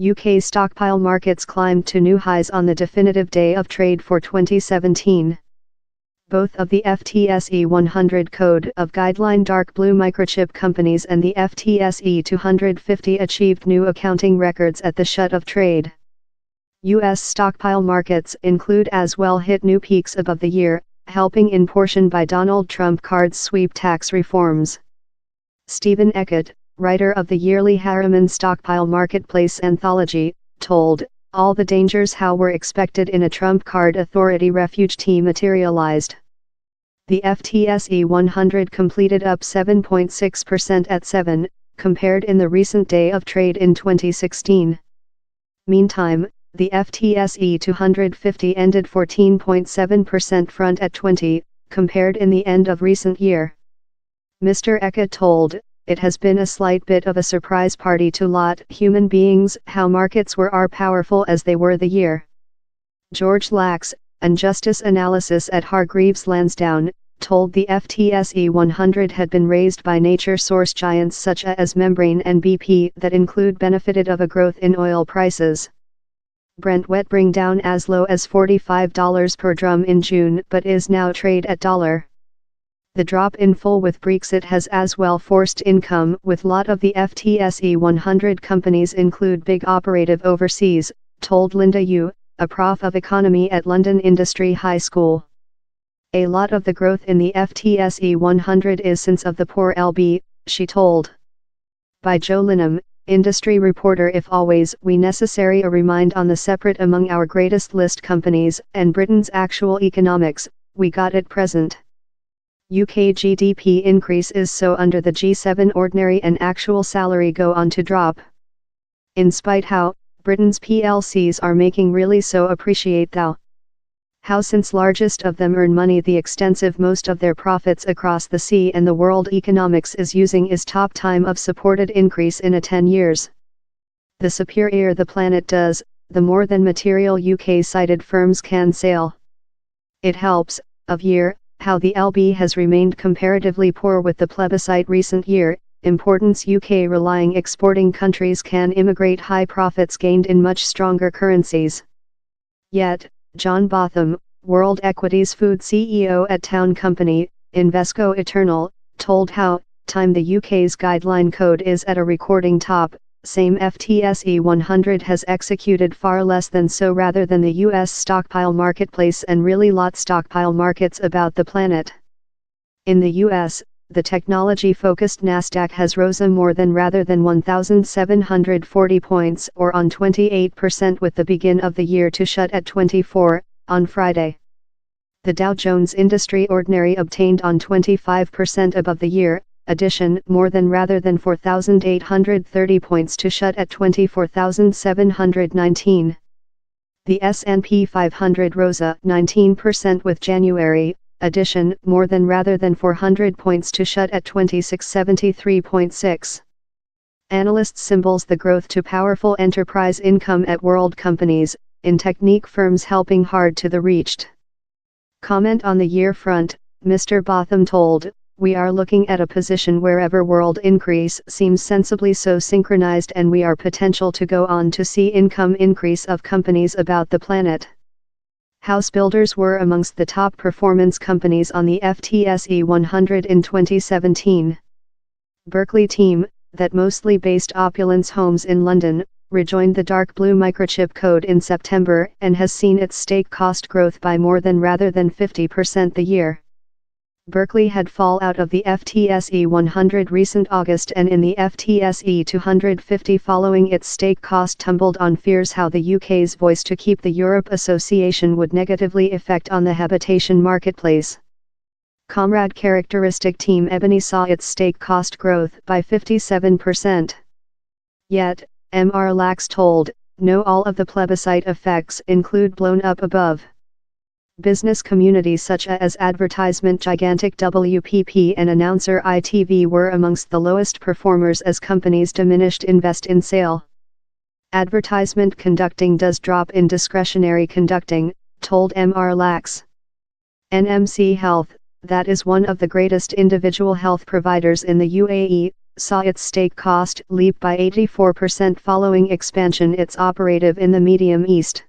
UK stockpile markets climbed to new highs on the definitive day of trade for 2017. Both of the FTSE 100 Code of Guideline dark blue microchip companies and the FTSE 250 achieved new accounting records at the shut of trade. U.S. stockpile markets include as well hit new peaks above the year, helping in portion by Donald Trump card sweep tax reforms. Stephen Eckert, writer of the yearly Harriman Stockpile Marketplace anthology, told, "All the dangers how were expected in a Trump card authority refuge team materialized." The FTSE 100 completed up 7.6% at 7, compared in the recent day of trade in 2016. Meantime, the FTSE 250 ended 14.7% front at 20, compared in the end of recent year. Mr. Eckert told, "It has been a slight bit of a surprise party to lot human beings how markets were are powerful as they were the year." George Lax, an justice analysis at Hargreaves Lansdowne, told the FTSE 100 had been raised by nature source giants such as Membrane and BP that include benefited of a growth in oil prices. Brent wet bring down as low as $45 per drum in June but is now trade at $. The drop in full with Brexit has as well forced income with lot of the FTSE 100 companies include big operative overseas, told Linda Yu, a prof of economy at London Industry High School. A lot of the growth in the FTSE 100 is since of the poor LB, she told. By Joe Linham, industry reporter. If always we necessary a remind on the separate among our greatest list companies and Britain's actual economics, we got it present. UK GDP increase is so under the G7 ordinary and actual salary go on to drop. In spite how, Britain's PLCs are making really so appreciate thou. How since largest of them earn money the extensive most of their profits across the sea and the world economics is using is top time of supported increase in a 10 years. The superior the planet does, the more than material UK cited firms can sail. It helps, of year, how the LB has remained comparatively poor with the plebiscite recent year, importance UK relying exporting countries can immigrate high profits gained in much stronger currencies. Yet, John Botham, World Equities Food CEO at Town Company, Invesco Eternal, told how, time the UK's guideline code is at a recording top, same FTSE 100 has executed far less than so rather than the US stockpile marketplace and really lot stockpile markets about the planet. In the US, the technology-focused Nasdaq has risen more than rather than 1,740 points or on 28% with the begin of the year to shut at 24, on Friday. The Dow Jones Industry Ordinary obtained on 25% above the year, addition more than rather than 4,830 points to shut at 24,719. The S&P 500 rose 19% with January, addition more than rather than 400 points to shut at 2673.6. Analysts symbols the growth to powerful enterprise income at world companies, in technique firms helping hard to the reached. Comment on the year front, Mr. Botham told, "We are looking at a position wherever world increase seems sensibly so synchronized and we are potential to go on to see income increase of companies about the planet." House builders were amongst the top performance companies on the FTSE 100 in 2017. Berkeley team, that mostly based opulence homes in London, rejoined the dark blue microchip code in September and has seen its stake cost growth by more than rather than 50% the year. Berkeley had fall out of the FTSE 100 recent August and in the FTSE 250 following its stake cost tumbled on fears how the UK's voice to keep the Europe Association would negatively affect on the habitation marketplace. Comrade characteristic team Ebony saw its stake cost growth by 57%. Yet, Mr. Lax told, no all of the plebiscite effects include blown up above. Business communities such as advertisement gigantic WPP and announcer ITV were amongst the lowest performers as companies diminished invest in sale. Advertisement conducting does drop in discretionary conducting, told Mr. Lax. NMC Health, that is one of the greatest individual health providers in the UAE, saw its stake cost leap by 84% following expansion. It's operative in the Medium East.